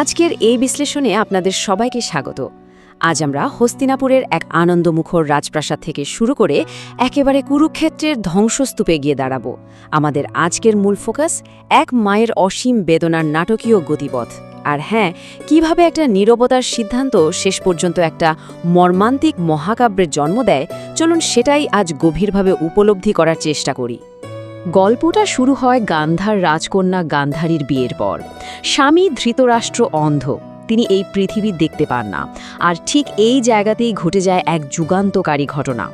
আজকের এই বিশ্লেষণে আপনাদের সবাইকে স্বাগত। আজ আমরা হস্তিনাপুরের এক আনন্দমুখর রাজপ্রাসাদ থেকে শুরু করে একেবারে কুরুক্ষেত্রের ধ্বংসস্তূপে গিয়ে দাঁড়াবো। আমাদের আজকের মূল ফোকাস এক মায়ের অসীম বেদনার নাটকীয় গতিপথ। আর হ্যাঁ, কিভাবে একটা নীরবতার সিদ্ধান্ত শেষ পর্যন্ত একটা মর্মান্তিক মহাকাব্যের জন্ম দেয়, চলুন সেটাই আজ গভীরভাবে উপলব্ধি করার চেষ্টা করি। গল্পটা শুরু হয় গান্ধার রাজকন্যা গান্ধারীর বিয়ের পর। স্বামী ধৃতরাষ্ট্র অন্ধ, তিনি এই পৃথিবী দেখতে পান না, আর ঠিক এই জায়গাতেই ঘটে যায় এক যুগান্তকারী ঘটনা।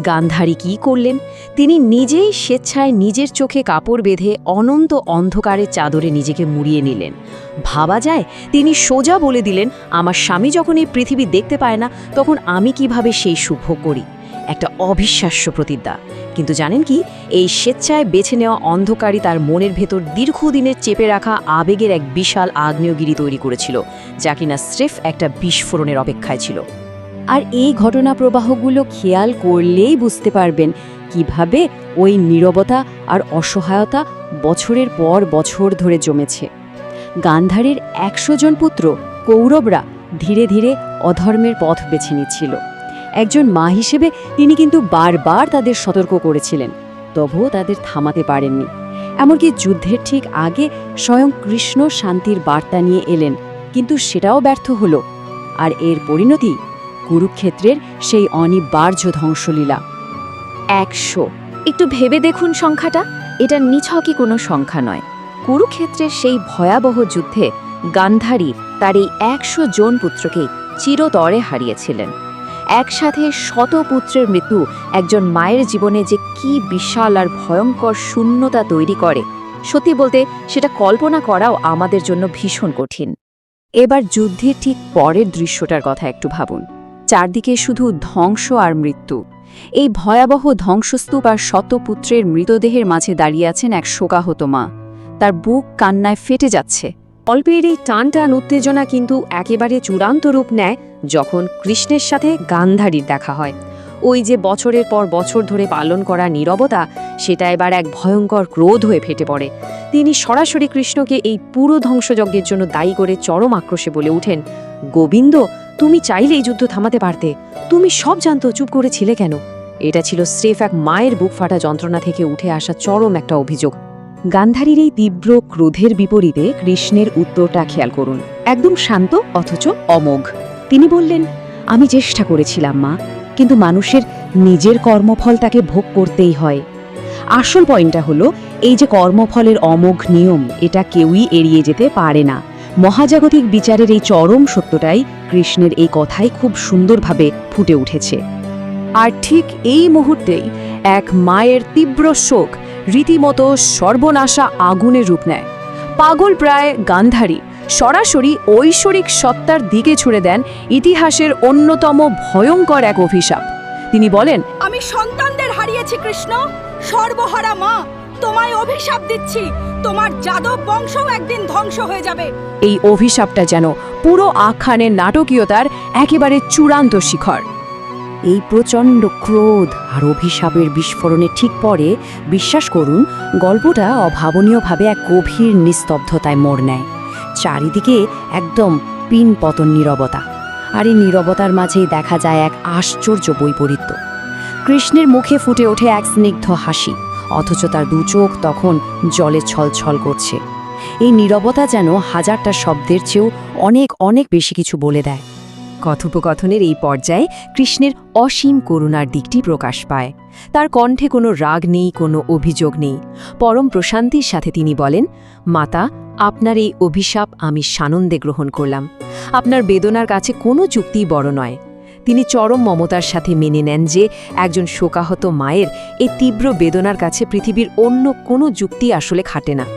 গান্ধারী কী করলেন? তিনি নিজেই স্বেচ্ছায় নিজের চোখে কাপড় বেঁধে অনন্ত অন্ধকারের চাদরে নিজেকে মুড়িয়ে নিলেন। ভাবা যায়, তিনি সোজা বলে দিলেন, আমার স্বামী যখন এই পৃথিবী দেখতে পায় না, তখন আমি কিভাবে সেই সুভোগ করি। একটা অবিশ্বাস্য প্রতিজ্ঞা। কিন্তু জানেন কি, এই স্বেচ্ছায় বেছে নেওয়া অন্ধকারই তার মনের ভেতর দীর্ঘদিনের চেপে রাখা আবেগের এক বিশাল আগ্নেয়গিরি তৈরি করেছিল, যা কিনা স্রেফ একটা বিস্ফোরণের অপেক্ষায় ছিল। আর এই ঘটনা প্রবাহগুলো খেয়াল করলেই বুঝতে পারবেন কিভাবে ওই নীরবতা আর অসহায়তা বছরের পর বছর ধরে জমেছে। গান্ধারীর ১০০ জন পুত্র কৌরবরা ধীরে ধীরে অধর্মের পথ বেছে নিচ্ছিল। একজন মা হিসেবে তিনি কিন্তু বারবার তাদের সতর্ক করেছিলেন, তবুও তাদের থামাতে পারেননি। এমনকি যুদ্ধের ঠিক আগে স্বয়ং কৃষ্ণ শান্তির বার্তা নিয়ে এলেন, কিন্তু সেটাও ব্যর্থ হলো। আর এর পরিণতি কুরুক্ষেত্রের সেই অনিবার্য ধ্বংসলীলা। ১০০। একটু ভেবে দেখুন সংখ্যাটা, এটা নিছকই কোনো সংখ্যা নয়। কুরুক্ষেত্রের সেই ভয়াবহ যুদ্ধে গান্ধারী তার এই ১০০ জন পুত্রকে চিরতরে হারিয়েছিলেন। একসাথে শত পুত্রের মৃত্যু একজন মায়ের জীবনে যে কি বিশাল আর ভয়ঙ্কর শূন্যতা তৈরি করে, সত্যি বলতে সেটা কল্পনা করাও আমাদের জন্য ভীষণ কঠিন। এবার যুদ্ধের ঠিক পরের দৃশ্যটার কথা একটু ভাবুন। চারদিকে শুধু ধ্বংস আর মৃত্যু। এই ভয়াবহ ধ্বংসস্তূপ আর শত পুত্রের মৃতদেহের মাঝে দাঁড়িয়ে আছেন এক শোকাহত মা। তার বুক কান্নায় ফেটে যাচ্ছে। গল্পের এই টান উত্তেজনা কিন্তু একেবারে চূড়ান্ত রূপ নেয় যখন কৃষ্ণের সাথে গান্ধারীর দেখা হয়। ওই যে বছরের পর বছর ধরে পালন করা নীরবতা, সেটা এবার এক ভয়ঙ্কর ক্রোধ হয়ে ফেটে পড়ে। তিনি সরাসরি কৃষ্ণকে এই পুরো ধ্বংসযজ্ঞের জন্য দায়ী করে চরম আক্রোশে বলে ওঠেন, গোবিন্দ, তুমি চাইলেই যুদ্ধ থামাতে পারতে, তুমি সব জানতো, চুপ করেছিলে কেন? এটা ছিল স্রেফ এক মায়ের বুক ফাটা যন্ত্রণা থেকে উঠে আসা চরম একটা অভিযোগ। গান্ধারীর এই তীব্র ক্রোধের বিপরীতে কৃষ্ণের উত্তরটা খেয়াল করুন, একদম শান্ত অথচ অমোঘ। তিনি বললেন, আমি চেষ্টা করেছিলাম মা, কিন্তু মানুষের নিজের কর্মফল তাকে ভোগ করতেই হয়। আসল পয়েন্টটা হলো, এই যে কর্মফলের অমোঘ নিয়ম, এটা কেউই এড়িয়ে যেতে পারে না। মহাজাগতিক বিচারের এই চরম সত্যটাই কৃষ্ণের এই কথায় খুব সুন্দরভাবে ফুটে উঠেছে। আর ঠিক এই মুহূর্তেই এক মায়ের তীব্র শোক রীতিমতো সর্বনাশা আগুনের রূপ নেয়। পাগল প্রায় গান্ধারী সরাসরি ঐশ্বরিক সত্তার দিকে ছুড়ে দেন ইতিহাসের অন্যতম ভয়ঙ্কর এক অভিশাপ। তিনি বলেন, আমি সন্তানদের হারিয়েছি কৃষ্ণ, সর্বহারা মা, তোমায় অভিশাপ দিচ্ছি, তোমার যাদব বংশও একদিন ধ্বংস হয়ে যাবে। এই অভিশাপটা যেন পুরো আখ্যানের নাটকীয়তার একেবারে চূড়ান্ত শিখর। এই প্রচণ্ড ক্রোধ আর অভিশাপের বিস্ফোরণে ঠিক পরে, বিশ্বাস করুন, গল্পটা অভাবনীয়ভাবে এক গভীর নিস্তব্ধতায় মোড় নেয়। চারিদিকে একদম পিন পতন নীরবতা, আর এই নীরবতার মাঝেই দেখা যায় এক আশ্চর্য বৈপরীত্য। কৃষ্ণের মুখে ফুটে ওঠে এক স্নিগ্ধ হাসি, অথচ তার দু চোখ তখন জলে ছলছল করছে। এই নীরবতা যেন হাজারটা শব্দের চেয়েও অনেক অনেক বেশি কিছু বলে দেয়। কথোপকথনের এই পর্যায়ে কৃষ্ণের অসীম করুণার দিকটি প্রকাশ পায়। তার কণ্ঠে কোনো রাগ নেই, কোনো অভিযোগ নেই। পরম প্রশান্তির সাথে তিনি বলেন, মাতা, আপনার এই অভিশাপ আমি সানন্দে গ্রহণ করলাম। আপনার বেদনার কাছে কোনো যুক্তিই বড় নয়। তিনি চরম মমতার সাথে মেনে নেন যে একজন শোকাহত মায়ের এই তীব্র বেদনার কাছে পৃথিবীর অন্য কোনো যুক্তি আসলে খাটে না।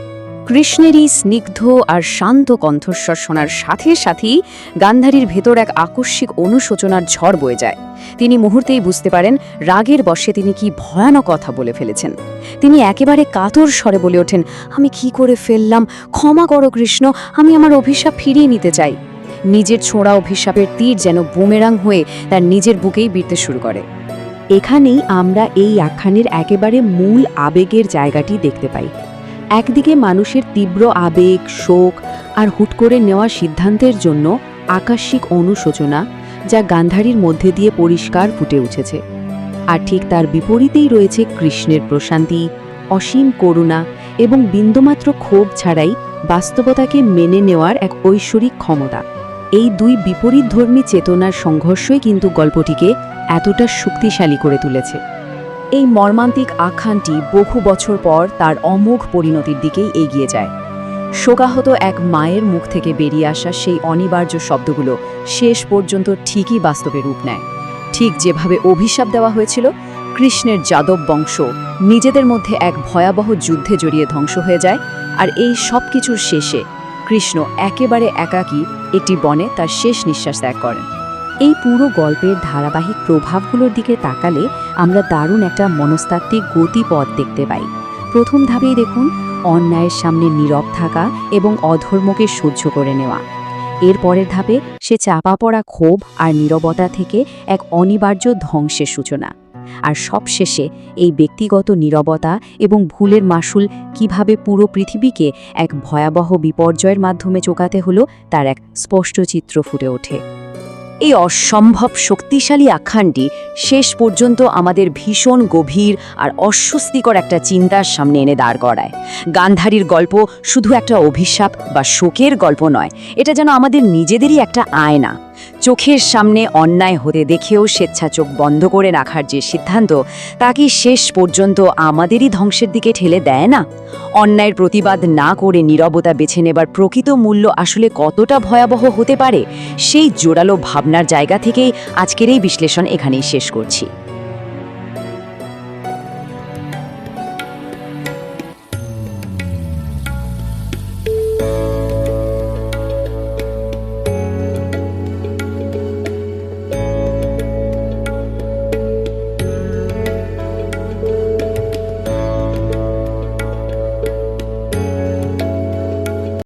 কৃষ্ণেরই স্নিগ্ধ আর শান্ত কণ্ঠস্বর শোনার সাথে সাথেই গান্ধারীর ভেতর এক আকস্মিক অনুশোচনার ঝড় বয়ে যায়। তিনি মুহূর্তেই বুঝতে পারেন রাগের বশে তিনি কি ভয়ানক কথা বলে ফেলেছেন। তিনি একেবারে কাতর স্বরে বলে ওঠেন, আমি কি করে ফেললাম, ক্ষমা করো কৃষ্ণ, আমি আমার অভিশাপ ফিরিয়ে নিতে চাই। নিজের ছোঁড়া অভিশাপের তীর যেন বুমেরাং হয়ে তার নিজের বুকেই বিঁধতে শুরু করে। এখানেই আমরা এই আখ্যানের একেবারে মূল আবেগের জায়গাটি দেখতে পাই। একদিকে মানুষের তীব্র আবেগ, শোক আর হুট করে নেওয়া সিদ্ধান্তের জন্য আকস্মিক অনুশোচনা যা গান্ধারীর মধ্যে দিয়ে পরিষ্কার ফুটে উঠেছে। আর ঠিক তার বিপরীতেই রয়েছে কৃষ্ণের প্রশান্তি, অসীম করুণা এবং বিন্দুমাত্র ক্ষোভ ছাড়াই বাস্তবতাকে মেনে নেওয়ার এক ঐশ্বরিক ক্ষমতা। এই দুই বিপরীতধর্মী চেতনার সংঘর্ষই কিন্তু গল্পটিকে এতটা শক্তিশালী করে তুলেছে। এই মর্মান্তিক আখ্যানটি বহু বছর পর তার অমোঘ পরিণতির দিকেই এগিয়ে যায়। শোকাহত এক মায়ের মুখ থেকে বেরিয়ে আসা সেই অনিবার্য শব্দগুলো শেষ পর্যন্ত ঠিকই বাস্তবে রূপ নেয়। ঠিক যেভাবে অভিশাপ দেওয়া হয়েছিল, কৃষ্ণের যাদব বংশ নিজেদের মধ্যে এক ভয়াবহ যুদ্ধে জড়িয়ে ধ্বংস হয়ে যায়। আর এই সব কিছুর শেষে কৃষ্ণ একেবারে একাকী একটি বনে তার শেষ নিঃশ্বাস ত্যাগ করেন। এই পুরো গল্পের ধারাবাহিক প্রভাবগুলোর দিকে তাকালে আমরা দারুণ একটা মনস্তাত্ত্বিক গতিপথ দেখতে পাই। প্রথম ধাপেই দেখুন, অন্যায়ের সামনে নীরব থাকা এবং অধর্মকে সহ্য করে নেওয়া। এর পরের ধাপে সে চাপা পড়া ক্ষোভ আর নীরবতা থেকে এক অনিবার্য ধ্বংসের সূচনা। আর সবশেষে এই ব্যক্তিগত নীরবতা এবং ভুলের মাসুল কিভাবে পুরো পৃথিবীকে এক ভয়াবহ বিপর্যয়ের মাধ্যমে চোকাতে হলো তার এক স্পষ্ট চিত্র ফুটে ওঠে। এই অসম্ভব শক্তিশালী আখ্যানটি শেষ পর্যন্ত আমাদের ভীষণ গভীর আর অস্বস্তিকর একটা চিন্তার সামনে এনে দাঁড় করায়। গান্ধারীর গল্প শুধু একটা অভিশাপ বা শোকের গল্প নয়, এটা যেন আমাদের নিজেদেরই একটা আয়না। চোখের সামনে অন্যায় হতে দেখেও স্বেচ্ছা চোখ বন্ধ করে রাখার যে সিদ্ধান্ত, তা কি শেষ পর্যন্ত আমাদেরই ধ্বংসের দিকে ঠেলে দেয় না? অন্যায়ের প্রতিবাদ না করে নীরবতা বেছে নেবার প্রকৃত মূল্য আসলে কতটা ভয়াবহ হতে পারে, সেই জোরালো ভাবনার জায়গা থেকেই আজকের এই বিশ্লেষণ এখানেই শেষ করছি।